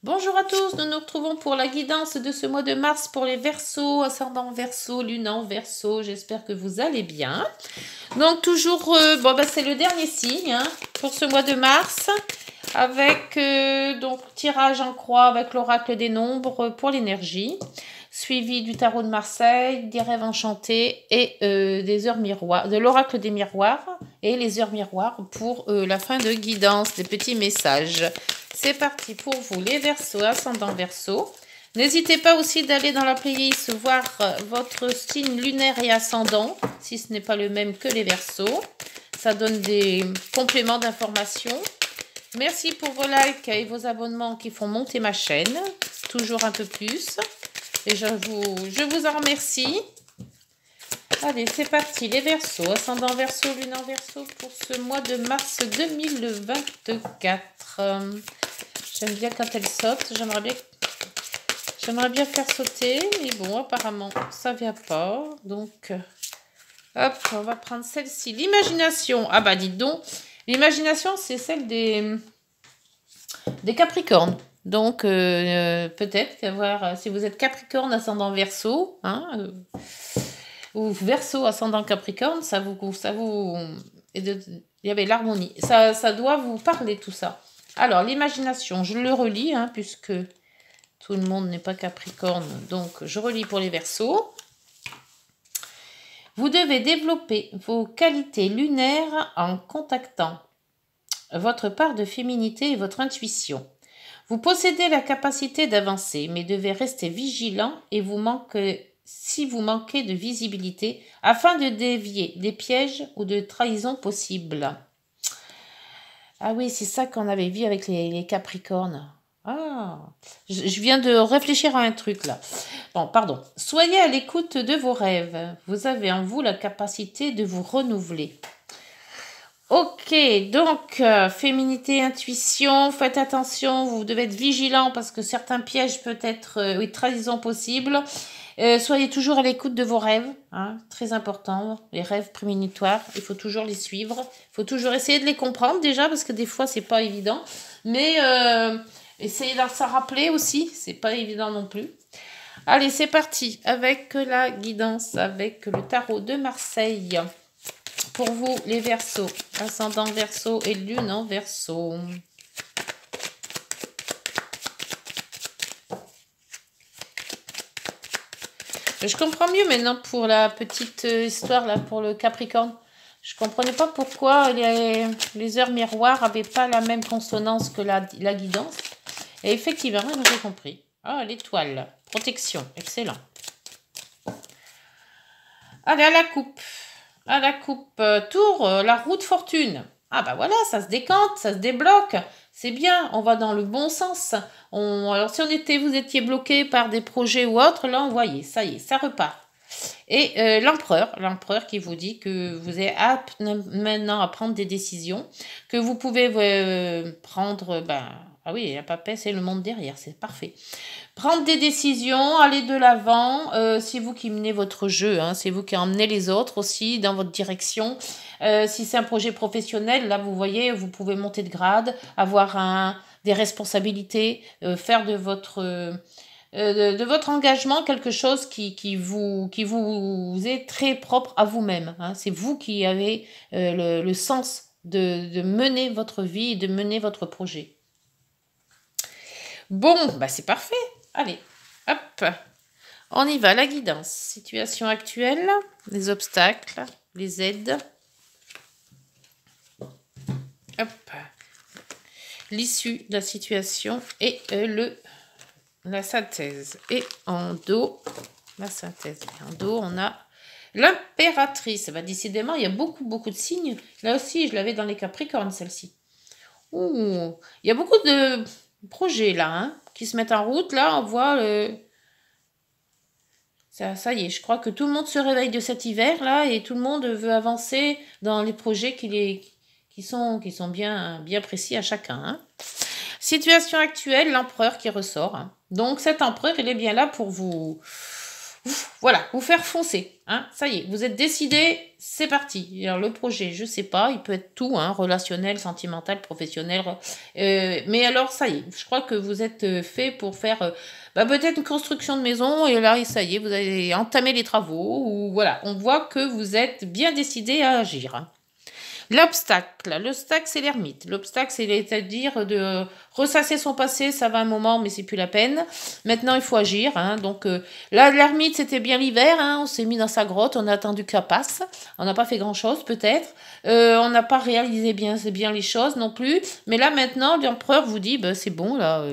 Bonjour à tous, nous nous retrouvons pour la guidance de ce mois de mars pour les Verseaux, ascendant Verseau, lune en Verseau. J'espère que vous allez bien. Donc toujours, c'est le dernier signe pour ce mois de mars avec donc tirage en croix avec l'oracle des nombres pour l'énergie, suivi du tarot de Marseille, des rêves enchantés et des heures miroirs, de l'oracle des miroirs et les heures miroirs pour la fin de guidance, des petits messages. C'est parti pour vous les Verseaux, ascendant Verseau. N'hésitez pas aussi d'aller dans la playlist voir votre signe lunaire et ascendant, si ce n'est pas le même que les Verseaux. Ça donne des compléments d'information. Merci pour vos likes et vos abonnements qui font monter ma chaîne, toujours un peu plus. Et je vous en remercie. Allez, c'est parti, les Verseaux, ascendant Verseau, lune en Verseau pour ce mois de mars 2024. J'aime bien quand elle saute, j'aimerais bien faire sauter, mais bon, apparemment, ça ne vient pas. Donc, hop, on va prendre celle-ci. L'imagination, ah bah dites donc, l'imagination, c'est celle des Capricornes. Donc, peut-être qu'avoir, si vous êtes Capricorne, ascendant Verseau, ou Verseau, ascendant Capricorne, il y avait l'harmonie. Ça doit vous parler tout ça. Alors, l'imagination, je le relis, puisque tout le monde n'est pas Capricorne, donc je relis pour les Verseaux. Vous devez développer vos qualités lunaires en contactant votre part de féminité et votre intuition. Vous possédez la capacité d'avancer, mais devez rester vigilant si vous manquez de visibilité afin de dévier des pièges ou de trahisons possibles. Ah oui, c'est ça qu'on avait vu avec les Capricornes. Ah, je viens de réfléchir à un truc là. Bon, pardon. Soyez à l'écoute de vos rêves. Vous avez en vous la capacité de vous renouveler. Ok, donc féminité, intuition, faites attention, vous devez être vigilant parce que certains pièges peuvent être, trahison possible. Soyez toujours à l'écoute de vos rêves, très important, les rêves prémonitoires, il faut toujours les suivre, il faut toujours essayer de les comprendre déjà parce que des fois c'est pas évident, mais essayez de s'en rappeler aussi, c'est pas évident non plus. Allez, c'est parti avec la guidance, avec le tarot de Marseille. Pour vous, les Verseaux, ascendant Verseau et lune en Verseau. Je comprends mieux maintenant pour la petite histoire là pour le Capricorne. Je comprenais pas pourquoi les heures miroirs n'avaient pas la même consonance que la guidance. Et effectivement, j'ai compris. Ah, l'étoile, protection, excellent. Allez, à la coupe. À la coupe tour, la roue de fortune. Ah bah voilà, ça se décante, ça se débloque. C'est bien, on va dans le bon sens. Alors si vous étiez bloqué par des projets ou autres, là on voyait, ça y est, ça repart. Et l'empereur qui vous dit que vous êtes apte maintenant à prendre des décisions, que vous pouvez prendre, ah oui, la papesse et le monde derrière, c'est parfait. Prendre des décisions, aller de l'avant, c'est vous qui menez votre jeu, c'est vous qui emmenez les autres aussi dans votre direction. Si c'est un projet professionnel, là vous voyez, vous pouvez monter de grade, avoir des responsabilités, faire de votre engagement quelque chose qui vous est très propre à vous-même. C'est vous qui avez le sens de mener votre vie, de mener votre projet. Bon, c'est parfait. Allez, hop, on y va, la guidance. Situation actuelle, les obstacles, les aides. Hop, l'issue de la situation et la synthèse. Et en dos, la synthèse. Et en dos, on a l'impératrice. Décidément, il y a beaucoup de signes. Là aussi, je l'avais dans les Capricornes, celle-ci. Ouh, il y a beaucoup de projets là, qui se mettent en route. Là, on voit ça y est, je crois que tout le monde se réveille de cet hiver là et tout le monde veut avancer dans les projets qui sont bien précis à chacun. Situation actuelle, l'empereur qui ressort. Donc cet empereur, il est bien là pour vous voilà, vous faire foncer. Hein, ça y est, vous êtes décidé, c'est parti. Alors le projet, je sais pas, il peut être tout, hein, relationnel, sentimental, professionnel. Mais alors ça y est, je crois que vous êtes fait pour faire peut-être une construction de maison et là ça y est, vous avez entamé les travaux ou voilà, on voit que vous êtes bien décidé à agir. Hein. L'obstacle, c'est l'ermite. L'obstacle, c'est-à-dire de ressasser son passé, ça va un moment, mais c'est plus la peine. Maintenant, il faut agir. Hein. Donc là, l'ermite, c'était bien l'hiver. Hein. On s'est mis dans sa grotte, on a attendu que ça passe. On n'a pas fait grand-chose, peut-être. On n'a pas réalisé bien les choses non plus. Mais là, maintenant, l'empereur vous dit, c'est bon, là,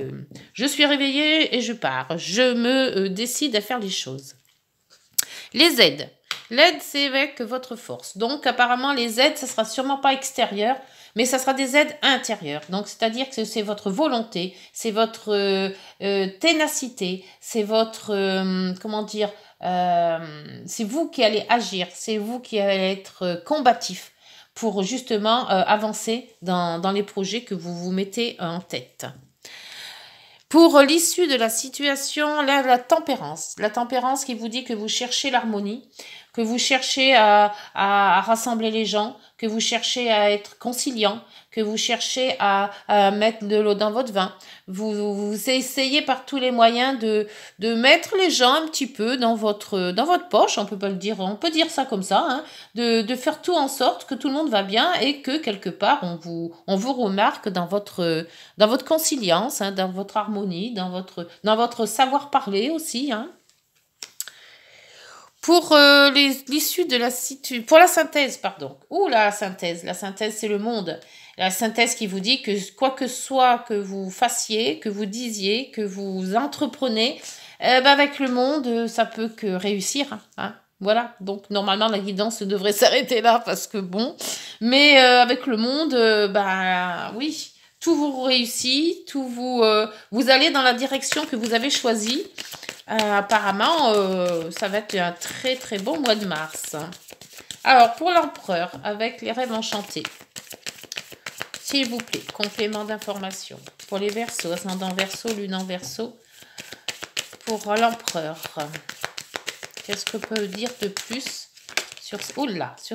je suis réveillé et je pars. Je me décide à faire les choses. Les aides. L'aide, c'est avec votre force. Donc, apparemment, les aides, ça sera sûrement pas extérieur, mais ça sera des aides intérieures. Donc, c'est-à-dire que c'est votre volonté, c'est votre ténacité, c'est votre, c'est vous qui allez agir, c'est vous qui allez être combatif pour justement avancer dans les projets que vous vous mettez en tête. Pour l'issue de la situation, la tempérance. La tempérance qui vous dit que vous cherchez l'harmonie, que vous cherchez à rassembler les gens, que vous cherchez à être conciliant, que vous cherchez à mettre de l'eau dans votre vin. Vous essayez par tous les moyens de mettre les gens un petit peu dans votre poche, on peut dire ça comme ça, hein, de faire tout en sorte que tout le monde va bien et que quelque part on vous remarque dans votre conciliance, hein, dans votre harmonie, dans votre savoir-parler aussi, hein. Pour l'issue de la situation, pour la synthèse, pardon. La synthèse, c'est le monde. La synthèse qui vous dit que quoi que soit que vous fassiez, que vous disiez, que vous entreprenez, avec le monde, ça peut que réussir. Hein. Voilà, donc normalement la guidance devrait s'arrêter là parce que bon, mais avec le monde, oui, tout vous réussit, vous allez dans la direction que vous avez choisie. Apparemment, ça va être un très très bon mois de mars. Alors, pour l'empereur, avec les rêves enchantés, s'il vous plaît, complément d'information. Pour les Verseaux, ascendant Verseau, lune en Verseau. Pour l'empereur, qu'est-ce que peut dire de plus sur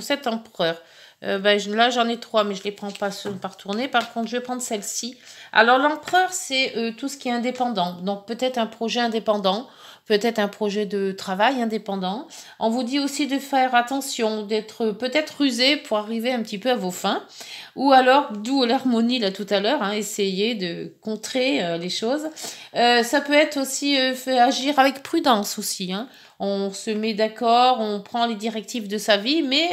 cet empereur? Là, j'en ai 3, mais je ne les prends pas par tournée. Par contre, je vais prendre celle-ci. Alors, l'empereur, c'est tout ce qui est indépendant. Donc, peut-être un projet indépendant, peut-être un projet de travail indépendant. On vous dit aussi de faire attention, d'être peut-être rusé pour arriver un petit peu à vos fins. Ou alors, d'où l'harmonie, là, tout à l'heure, hein, essayer de contrer les choses. Ça peut être aussi agir avec prudence aussi, hein. On se met d'accord, on prend les directives de sa vie, mais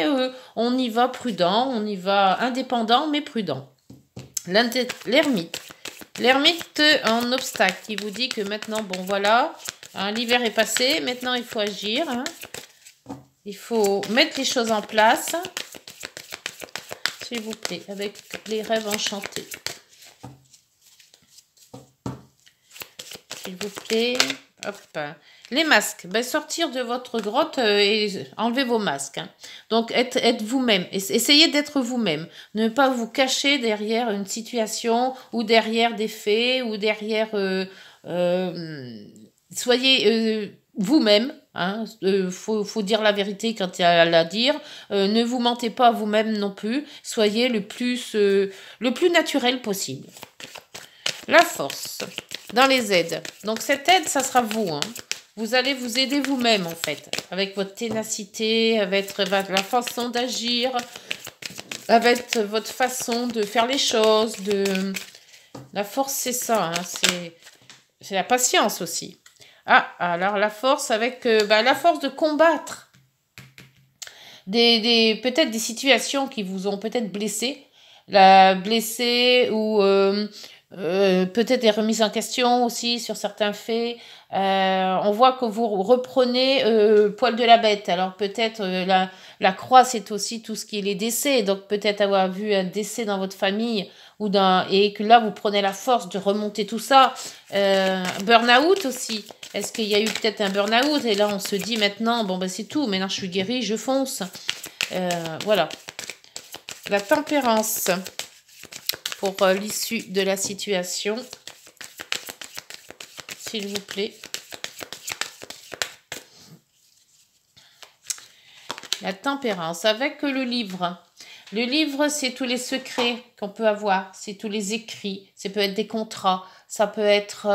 on y va prudent, on y va indépendant, mais prudent. L'ermite. L'ermite en obstacle, qui vous dit que maintenant, bon voilà, hein, l'hiver est passé, maintenant il faut agir. Hein. Il faut mettre les choses en place. S'il vous plaît, avec les rêves enchantés. S'il vous plaît. Hop. Les masques. Sortir de votre grotte et enlever vos masques. Hein. Donc, être vous-même. Essayez d'être vous-même. Ne pas vous cacher derrière une situation ou derrière des faits ou derrière... soyez vous-même. Hein. Faut dire la vérité quand il y a à la dire. Ne vous mentez pas à vous-même non plus. Soyez le plus naturel possible. La force. Dans les aides. Donc, cette aide, ça sera vous. Hein. Vous allez vous aider vous-même, en fait. Avec votre ténacité, avec la façon d'agir, avec votre façon de faire les choses. La force, c'est ça. Hein. C'est la patience aussi. Alors la force avec la force de combattre. Peut-être des situations qui vous ont peut-être blessé. Ou... peut-être des remises en question aussi sur certains faits. On voit que vous reprenez poil de la bête. Alors peut-être la croix, c'est aussi tout ce qui est les décès. Donc peut-être avoir vu un décès dans votre famille et que là, vous prenez la force de remonter tout ça. Burn-out aussi. Est-ce qu'il y a eu peut-être un burn-out? Et là, on se dit maintenant, c'est tout. Maintenant, je suis guérie, je fonce. Voilà. La tempérance. Pour l'issue de la situation, s'il vous plaît. La tempérance avec le livre. Le livre, c'est tous les secrets qu'on peut avoir, c'est tous les écrits, ça peut être des contrats, ça peut être...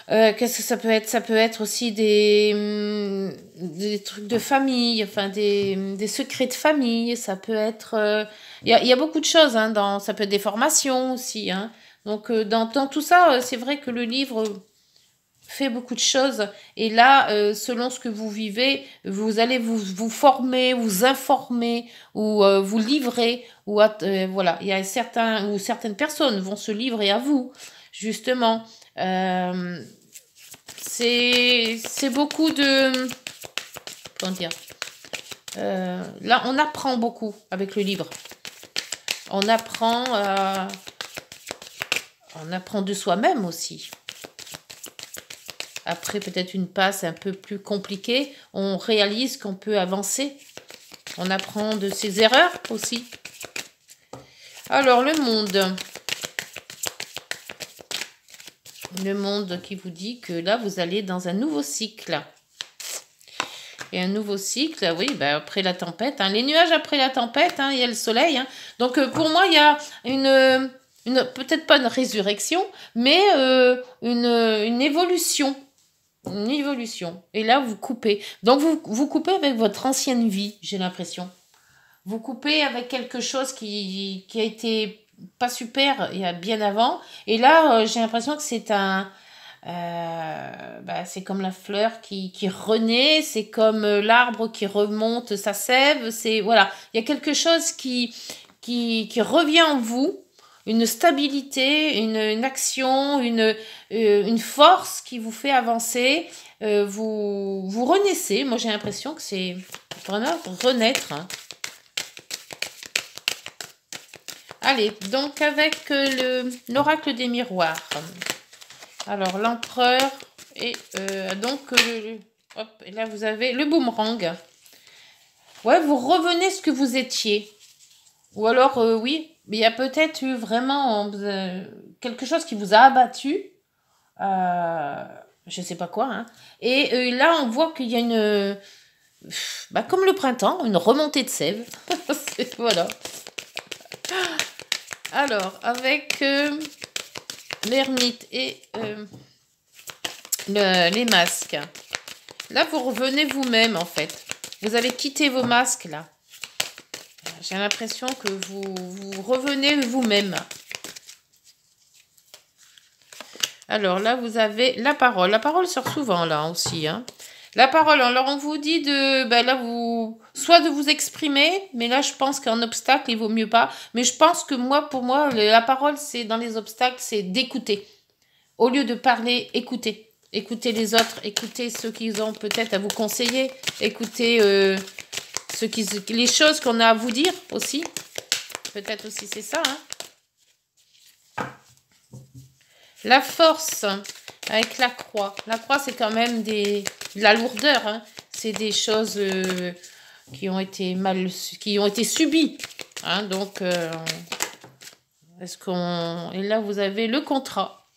qu'est-ce que ça peut être? Ça peut être aussi des trucs de famille, enfin des secrets de famille, ça peut être... Il y a beaucoup de choses, hein, ça peut être des formations aussi. Hein. Donc dans tout ça, c'est vrai que le livre fait beaucoup de choses. Et là, selon ce que vous vivez, vous allez vous former, vous informer, ou vous livrer. Ou voilà, il y a certaines personnes vont se livrer à vous, justement. C'est beaucoup de... Comment dire là, on apprend beaucoup avec le livre. On apprend de soi-même aussi. Après peut-être une passe un peu plus compliquée, on réalise qu'on peut avancer. On apprend de ses erreurs aussi. Alors, le monde. Le monde qui vous dit que là, vous allez dans un nouveau cycle. Et un nouveau cycle, oui, ben après la tempête. Hein, les nuages après la tempête, hein, il y a le soleil. Hein. Donc, pour moi, il y a peut-être pas une résurrection, mais une évolution. Une évolution. Et là, vous coupez. Donc, vous coupez avec votre ancienne vie, j'ai l'impression. Vous coupez avec quelque chose qui a été pas super il y a bien avant. Et là, j'ai l'impression que c'est c'est comme la fleur qui renaît, c'est comme l'arbre qui remonte sa sève. Voilà, il y a quelque chose qui revient en vous, une stabilité, une action, une force qui vous fait avancer. Vous renaissez. Moi, j'ai l'impression que c'est vraiment renaître. Hein. Allez, donc avec l'oracle des miroirs. Alors, l'empereur et donc, hop, et là, vous avez le boomerang. Ouais, vous revenez ce que vous étiez. Ou alors, oui, il y a peut-être eu vraiment quelque chose qui vous a abattu. Je sais pas quoi. Hein. Et là, on voit qu'il y a comme le printemps, une remontée de sève. Voilà. Alors, avec l'ermite et les masques. Là, vous revenez vous-même, en fait. Vous avez quitté vos masques, là. J'ai l'impression que vous revenez vous-même. Alors, là, vous avez la parole. La parole sort souvent, là, aussi. Hein. La parole, alors on vous dit soit de vous exprimer, mais là, je pense qu'un obstacle, il vaut mieux pas. Mais je pense que pour moi, la parole, c'est dans les obstacles, c'est d'écouter. Au lieu de parler, écoutez. Écoutez les autres, écoutez ceux qui ont peut-être à vous conseiller, écoutez les choses qu'on a à vous dire aussi. Peut-être aussi c'est ça. Hein. La force avec la croix. La croix, c'est quand même de la lourdeur. Hein. C'est des choses qui ont été subies. Hein. Donc, et là, vous avez le contrat.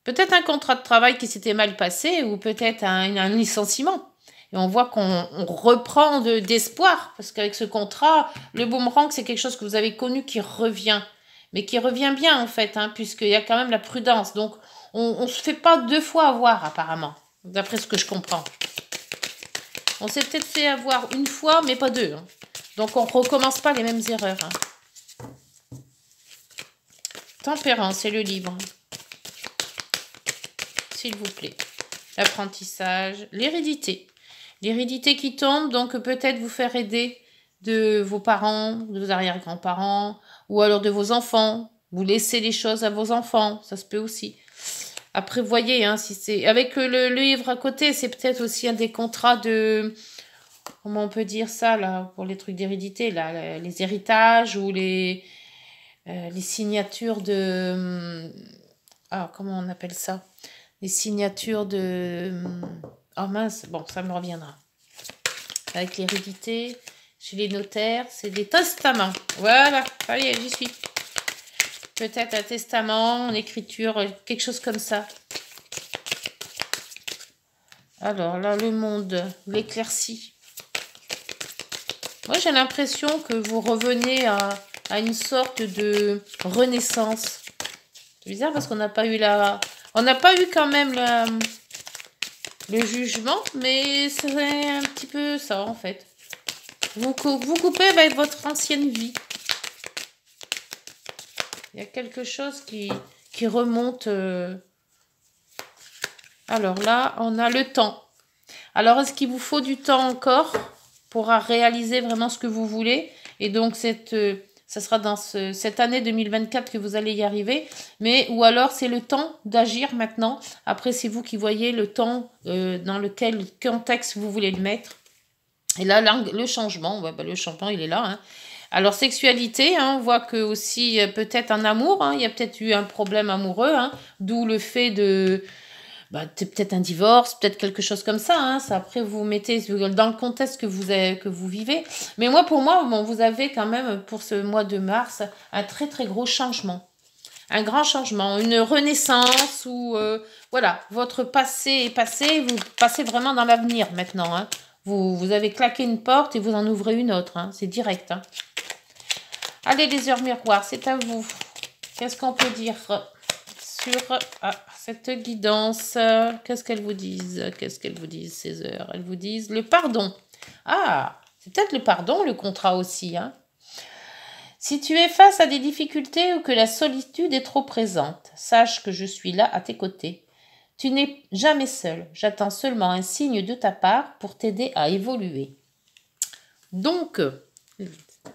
Peut-être un contrat de travail qui s'était mal passé ou peut-être un licenciement. Et on voit qu'on reprend d'espoir parce qu'avec ce contrat, le boomerang, c'est quelque chose que vous avez connu qui revient. Mais qui revient bien en fait, hein, puisqu'il y a quand même la prudence. Donc, on ne se fait pas 2 fois avoir apparemment, d'après ce que je comprends. On s'est peut-être fait avoir 1 fois, mais pas 2. Hein. Donc, on ne recommence pas les mêmes erreurs. Hein. Tempérance, c'est le livre. S'il vous plaît. L'apprentissage, l'hérédité. L'hérédité qui tombe, donc peut-être vous faire aider de vos parents, de vos arrière-grands-parents, ou alors de vos enfants. Vous laissez les choses à vos enfants, ça se peut aussi. Après, voyez, hein, si c'est avec le livre à côté, c'est peut-être aussi un des contrats de... Comment on peut dire ça, là, pour les trucs d'hérédité, là, les héritages ou les signatures de... comment on appelle ça? Les signatures de... Oh mince, bon, ça me reviendra. Avec l'hérédité, chez les notaires, c'est des testaments. Voilà, allez, j'y suis. Peut-être un testament, une écriture, quelque chose comme ça. Alors là, le monde, l'éclaircie. Moi, j'ai l'impression que vous revenez à une sorte de renaissance. C'est bizarre parce qu'on n'a pas eu la... On n'a pas eu quand même le jugement, mais c'est un petit peu ça, en fait. Vous coupez avec votre ancienne vie. Il y a quelque chose qui remonte. Alors là, on a le temps. Alors, est-ce qu'il vous faut du temps encore pour réaliser vraiment ce que vous voulez? Et donc, ça sera dans cette année 2024 que vous allez y arriver. Mais, ou alors, c'est le temps d'agir maintenant. Après, c'est vous qui voyez le temps dans lequel contexte vous voulez le mettre. Et là, le changement, ouais, bah, le changement, il est là. Hein. Alors, sexualité, hein, on voit que aussi, peut-être en amour, hein, il y a peut-être eu un problème amoureux, hein, d'où le fait de... Bah, peut-être un divorce, peut-être quelque chose comme ça. Hein. Ça après, vous mettez dans le contexte que vous vivez. Mais moi, pour moi, bon, vous avez quand même, pour ce mois de mars, un très, très gros changement. Un grand changement, une renaissance où, voilà, votre passé est passé, vous passez vraiment dans l'avenir maintenant. Hein. Vous avez claqué une porte et vous en ouvrez une autre. Hein. C'est direct. Hein. Allez, les heures miroirs, c'est à vous. Qu'est-ce qu'on peut dire sur cette guidance? Qu'est-ce qu'elles vous disent? Qu'est-ce qu'elles vous disent, ces heures? Elles vous disent le pardon. Ah, c'est peut-être le pardon, le contrat aussi. Hein. Si tu es face à des difficultés ou que la solitude est trop présente, sache que je suis là à tes côtés. Tu n'es jamais seul. J'attends seulement un signe de ta part pour t'aider à évoluer. Donc,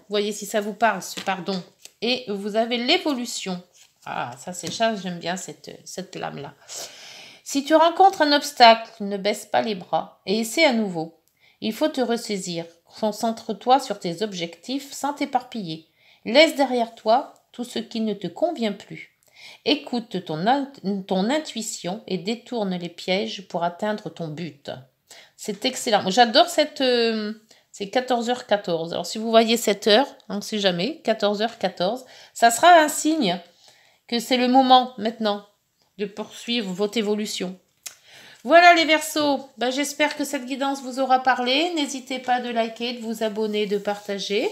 voyez si ça vous parle, ce pardon. Et vous avez l'évolution. Ah, ça c'est ça, j'aime bien cette lame-là. Si tu rencontres un obstacle, ne baisse pas les bras et essaie à nouveau. Il faut te ressaisir. Concentre-toi sur tes objectifs sans t'éparpiller. Laisse derrière toi tout ce qui ne te convient plus. Écoute ton intuition et détourne les pièges pour atteindre ton but. C'est excellent. J'adore cette... c'est 14h14. Alors, si vous voyez cette heure, on ne sait jamais, 14h14, ça sera un signe que c'est le moment maintenant de poursuivre votre évolution. Voilà les Verseaux, j'espère que cette guidance vous aura parlé. N'hésitez pas de liker, de vous abonner, de partager.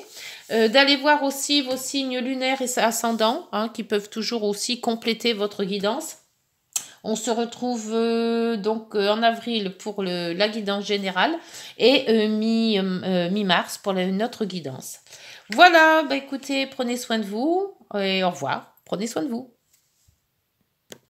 D'aller voir aussi vos signes lunaires et ascendants, hein, qui peuvent toujours aussi compléter votre guidance. On se retrouve donc en avril pour la guidance générale et mi-mars pour notre guidance. Voilà, écoutez, prenez soin de vous et au revoir. Prenez soin de vous.